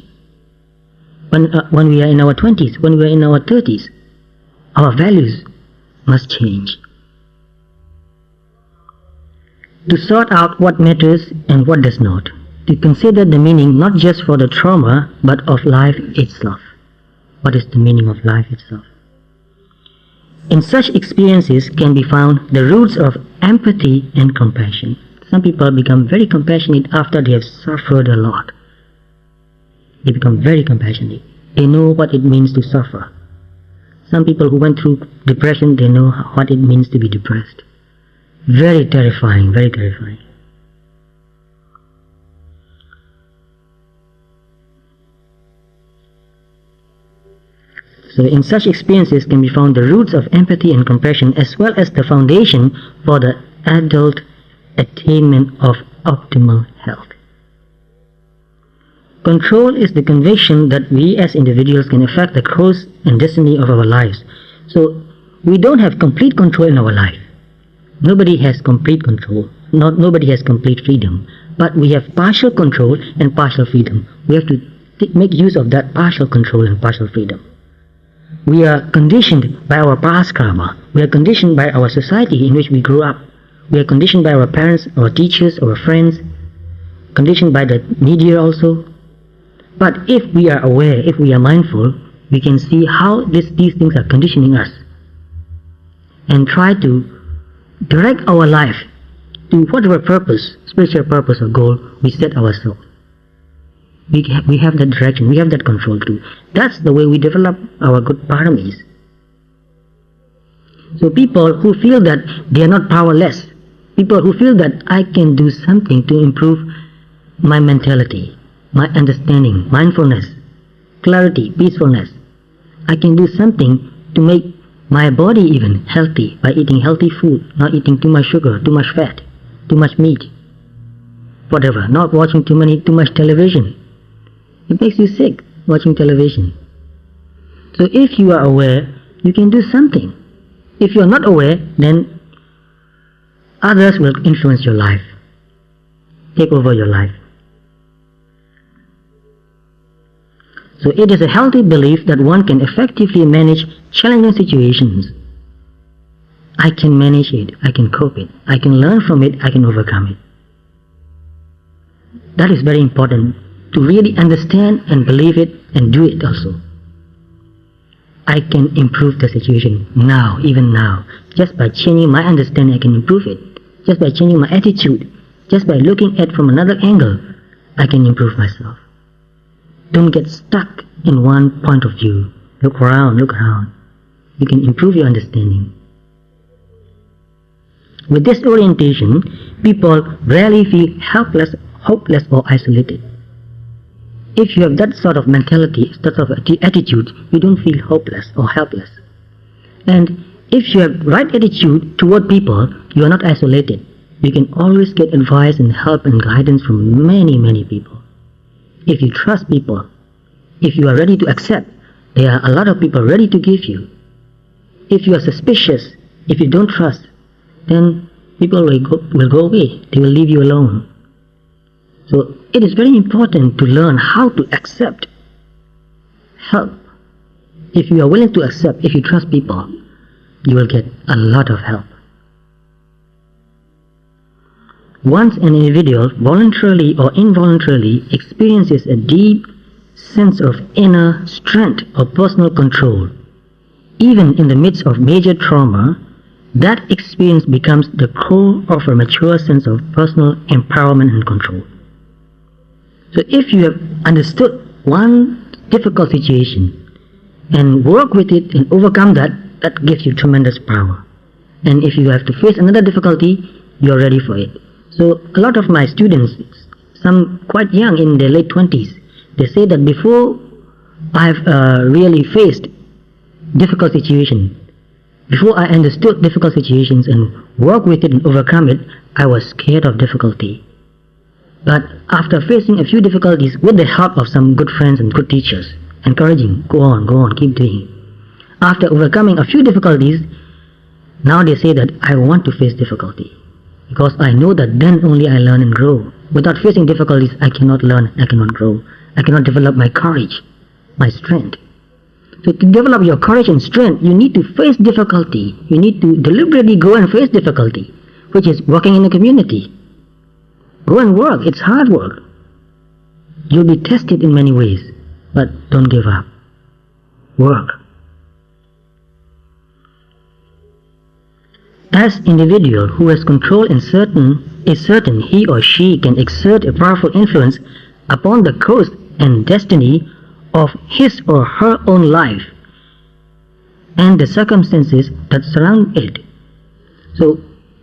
when we are in our 20s, when we are in our 30s. Our values must change. To sort out what matters and what does not. To consider the meaning not just for the trauma, but of life itself. What is the meaning of life itself? In such experiences can be found the roots of empathy and compassion. Some people become very compassionate after they have suffered a lot. They become very compassionate. They know what it means to suffer. Some people who went through depression, they know what it means to be depressed. Very terrifying, very terrifying. So in such experiences can be found the roots of empathy and compassion, as well as the foundation for the adult attainment of optimal health. Control is the conviction that we as individuals can affect the course and destiny of our lives. So we don't have complete control in our life. Nobody has complete control. Nobody has complete freedom. But we have partial control and partial freedom. We have to make use of that partial control and partial freedom. We are conditioned by our past karma. We are conditioned by our society in which we grew up. We are conditioned by our parents, our teachers, our friends, conditioned by the media also. But if we are aware, if we are mindful, we can see how these things are conditioning us and try to direct our life to whatever purpose, spiritual purpose or goal we set ourselves. We have that direction, we have that control too. That's the way we develop our good paramis. So people who feel that they are not powerless, people who feel that I can do something to improve my mentality, my understanding, mindfulness, clarity, peacefulness, I can do something to make my body even healthy by eating healthy food, not eating too much sugar, too much fat, too much meat, whatever, not watching too much television. It makes you sick watching television. So if you are aware, you can do something. If you are not aware, then others will influence your life, take over your life. So it is a healthy belief that one can effectively manage challenging situations. I can manage it, I can cope it, I can learn from it, I can overcome it. That is very important, to really understand and believe it and do it also. I can improve the situation now, even now. Just by changing my understanding, I can improve it. Just by changing my attitude, just by looking at it from another angle, I can improve myself. Don't get stuck in one point of view. Look around. You can improve your understanding. With this orientation, people rarely feel helpless, hopeless, or isolated. If you have that sort of mentality, that sort of attitude, you don't feel hopeless or helpless. And if you have right attitude toward people, you are not isolated. You can always get advice and help and guidance from many people. If you trust people, if you are ready to accept, there are a lot of people ready to give you. If you are suspicious, if you don't trust, then people will go away. They will leave you alone. So it is very important to learn how to accept help. If you are willing to accept, if you trust people, you will get a lot of help. Once an individual voluntarily or involuntarily experiences a deep sense of inner strength or personal control, even in the midst of major trauma, that experience becomes the core of a mature sense of personal empowerment and control. So if you have understood one difficult situation and work with it and overcome that, that gives you tremendous power. And if you have to face another difficulty, you are ready for it. So a lot of my students, some quite young in their late 20s, they say that before I've really faced difficult situations, before I understood difficult situations and worked with it and overcome it, I was scared of difficulty. But after facing a few difficulties with the help of some good friends and good teachers, encouraging, go on, keep doing it. After overcoming a few difficulties, now they say that I want to face difficulty. Because I know that then only I learn and grow. Without facing difficulties, I cannot learn, I cannot grow. I cannot develop my courage, my strength. So to develop your courage and strength, you need to face difficulty. You need to deliberately go and face difficulty, which is working in a community. Go and work, it's hard work. You'll be tested in many ways, but don't give up. Work. As individual who has control is certain he or she can exert a powerful influence upon the course and destiny of his or her own life and the circumstances that surround it. So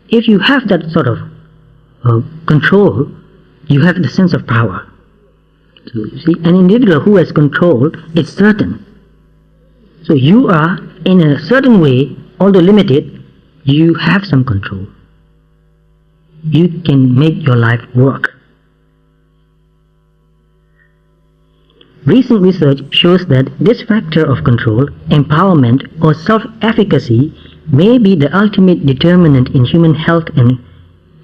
if you have that sort of control, you have the sense of power. So you see, an individual who has control is certain. So you are in a certain way, although limited, you have some control. You can make your life work. Recent research shows that this factor of control, empowerment, or self-efficacy may be the ultimate determinant in human health and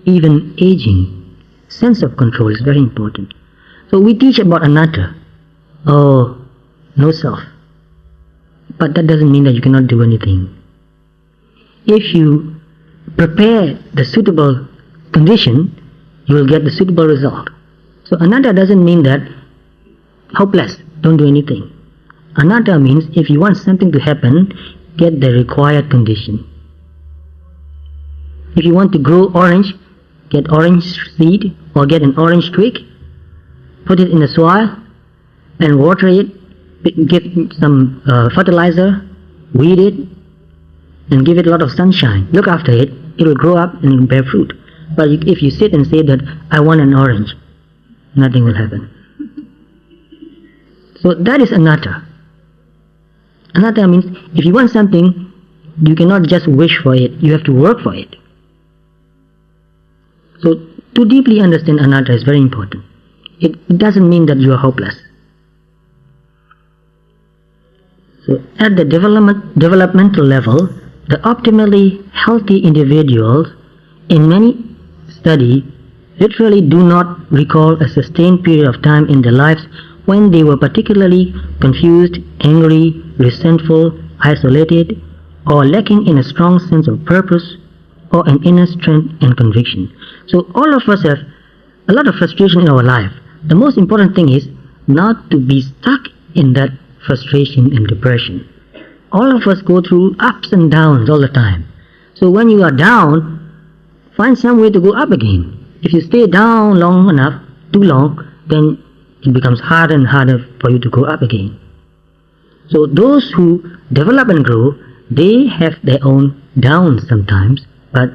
even aging. Sense of control is very important. So we teach about anatta, no self. But that doesn't mean that you cannot do anything. If you prepare the suitable condition, you will get the suitable result. So anatta doesn't mean that hopeless, don't do anything. Anatta means if you want something to happen, get the required condition. If you want to grow orange, get orange seed or get an orange twig, put it in the soil and water it, give some fertilizer, weed it, and give it a lot of sunshine. Look after it, it will grow up and it will bear fruit. But if you sit and say that, I want an orange, nothing will happen. So that is anatta. Anatta means if you want something, you cannot just wish for it, you have to work for it. So to deeply understand anatta is very important. It doesn't mean that you are hopeless. So at the developmental level, the optimally healthy individuals in many studies literally do not recall a sustained period of time in their lives when they were particularly confused, angry, resentful, isolated, or lacking in a strong sense of purpose or an inner strength and conviction. So all of us have a lot of frustration in our life. The most important thing is not to be stuck in that frustration and depression. All of us go through ups and downs all the time. So when you are down, find some way to go up again. If you stay down long enough, too long, then it becomes harder and harder for you to go up again. So those who develop and grow, they have their own downs sometimes, but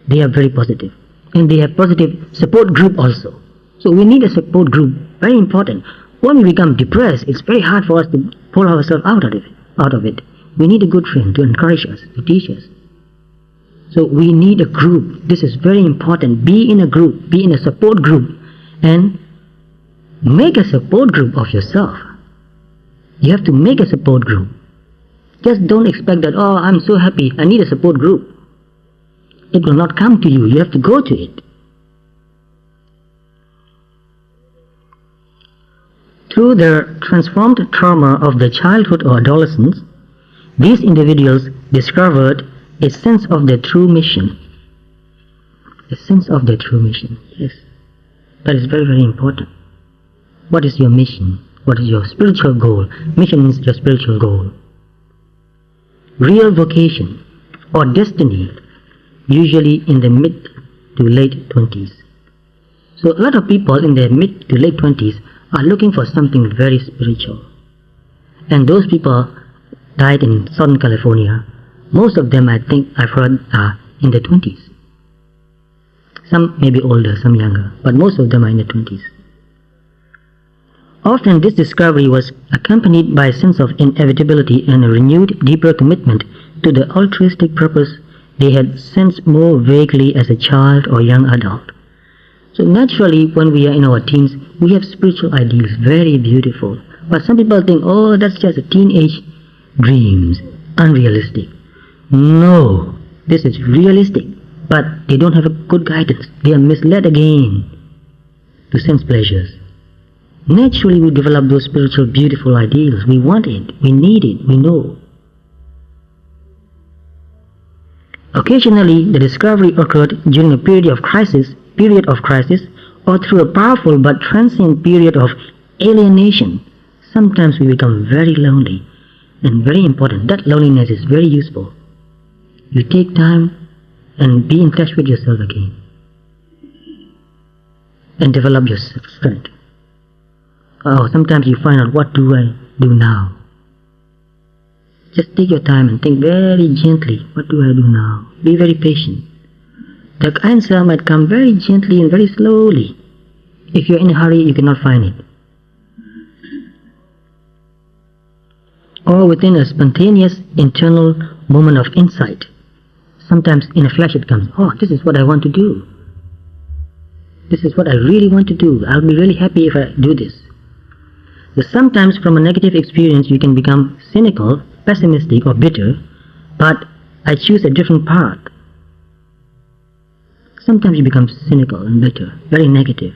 they are very positive. And they have positive support group also. So we need a support group, very important. When we become depressed, it's very hard for us to pull ourselves out of it. We need a good friend to encourage us, to teach us. So we need a group. This is very important. Be in a group, be in a support group, and make a support group of yourself. You have to make a support group. Just don't expect that, oh, I'm so happy, I need a support group. It will not come to you. You have to go to it. Through the transformed trauma of the childhood or adolescence, these individuals discovered a sense of their true mission. A sense of their true mission. Yes. That is very, very important. What is your mission? What is your spiritual goal? Mission means your spiritual goal. Real vocation or destiny, usually in the mid to late 20s. So a lot of people in their mid to late 20s are looking for something very spiritual. And those people died in Southern California. Most of them, I think I've heard, are in the 20s. Some may be older, some younger, but most of them are in the 20s. Often this discovery was accompanied by a sense of inevitability and a renewed, deeper commitment to the altruistic purpose they had sensed more vaguely as a child or young adult. So naturally, when we are in our teens, we have spiritual ideals, very beautiful. But some people think, oh, that's just a teenage dreams, unrealistic. No, this is realistic, but they don't have a good guidance. They are misled again to sense pleasures. Naturally, we develop those spiritual, beautiful ideals. We want it, we need it, we know. Occasionally, the discovery occurred during a period of crisis, or through a powerful but transient period of alienation. Sometimes we become very lonely, and very important. That loneliness is very useful. You take time and be in touch with yourself again, and develop your strength. Oh, sometimes you find out, what do I do now? Just take your time and think very gently, what do I do now? Be very patient. The answer might come very gently and very slowly. If you're in a hurry, you cannot find it. Or within a spontaneous internal moment of insight. Sometimes in a flash it comes, oh, this is what I want to do. This is what I really want to do. I'll be really happy if I do this. So sometimes from a negative experience you can become cynical, pessimistic or bitter, but I choose a different path. Sometimes you become cynical and bitter, very negative.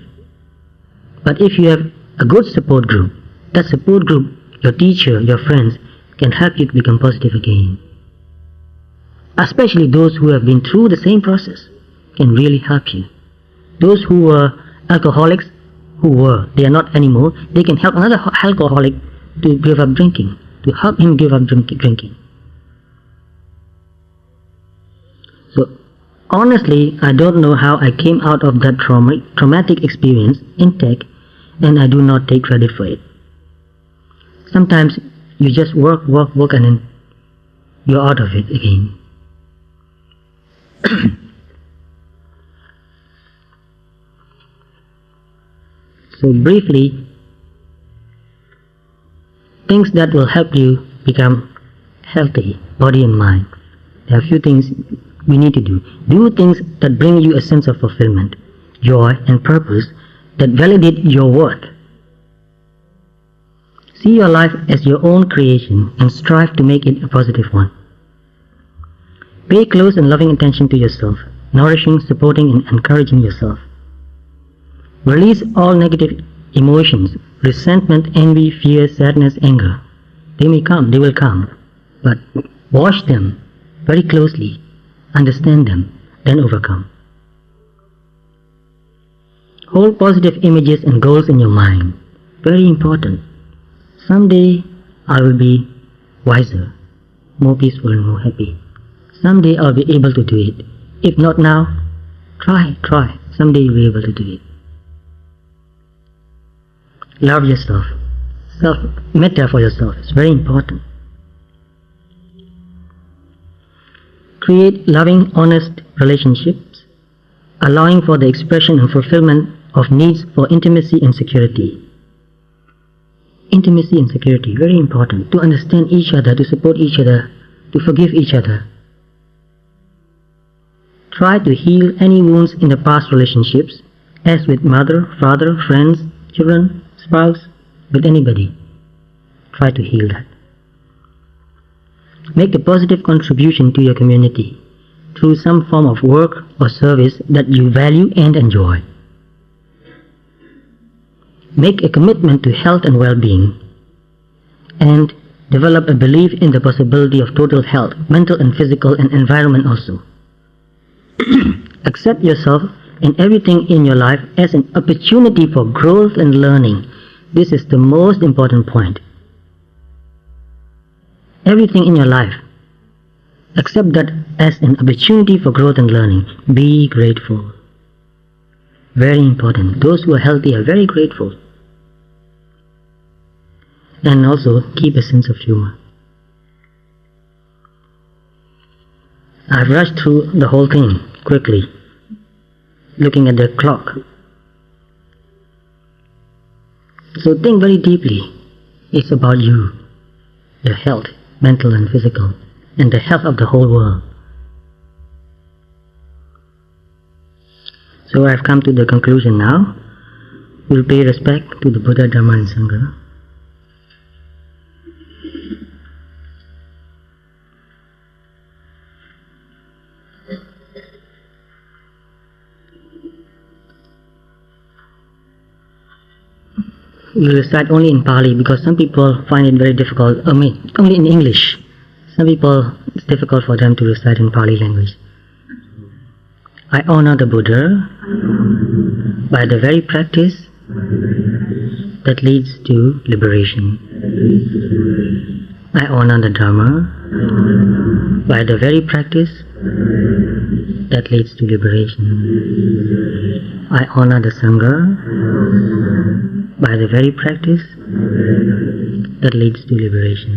But if you have a good support group, that support group, your teacher, your friends, can help you to become positive again. Especially those who have been through the same process can really help you. Those who were alcoholics, they are not anymore, they can help another alcoholic to give up drinking, to help him give up drinking. So honestly, I don't know how I came out of that traumatic experience intact, and I do not take credit for it. Sometimes you just work, and then you're out of it again. So briefly, things that will help you become healthy body and mind, there are a few things we need to do. Do things that bring you a sense of fulfillment, joy, and purpose that validate your worth. See your life as your own creation and strive to make it a positive one. Pay close and loving attention to yourself, nourishing, supporting, and encouraging yourself. Release all negative emotions, resentment, envy, fear, sadness, anger. They will come, but watch them very closely, understand them, then overcome. Hold positive images and goals in your mind. Very important. Someday I will be wiser, more peaceful and more happy. Someday I'll be able to do it. If not now, try. Someday you'll be able to do it. Love yourself. Self-metta for yourself is very important. Create loving, honest relationships, allowing for the expression and fulfillment of needs for intimacy and security. Intimacy and security, very important. To understand each other, to support each other, to forgive each other. Try to heal any wounds in the past relationships, as with mother, father, friends, children, spouse, with anybody. Try to heal that. Make a positive contribution to your community through some form of work or service that you value and enjoy. Make a commitment to health and well-being, and develop a belief in the possibility of total health, mental and physical, and environment also. Accept yourself and everything in your life as an opportunity for growth and learning. This is the most important point. Everything in your life, accept that as an opportunity for growth and learning. Be grateful. Very important. Those who are healthy are very grateful. And also keep a sense of humor. I've rushed through the whole thing quickly, looking at the clock. So think very deeply. It's about you, your health, mental and physical, and the health of the whole world. So I've come to the conclusion now. We'll pay respect to the Buddha, Dharma, and Sangha. We'll recite only in Pali because some people find it very difficult. Only in English. Some people, it's difficult for them to recite in Pali language. I honor the Buddha by the very practice that leads to liberation. I honor the Dharma by the very practice that leads to liberation. I honor the Sangha by the very practice that leads to liberation.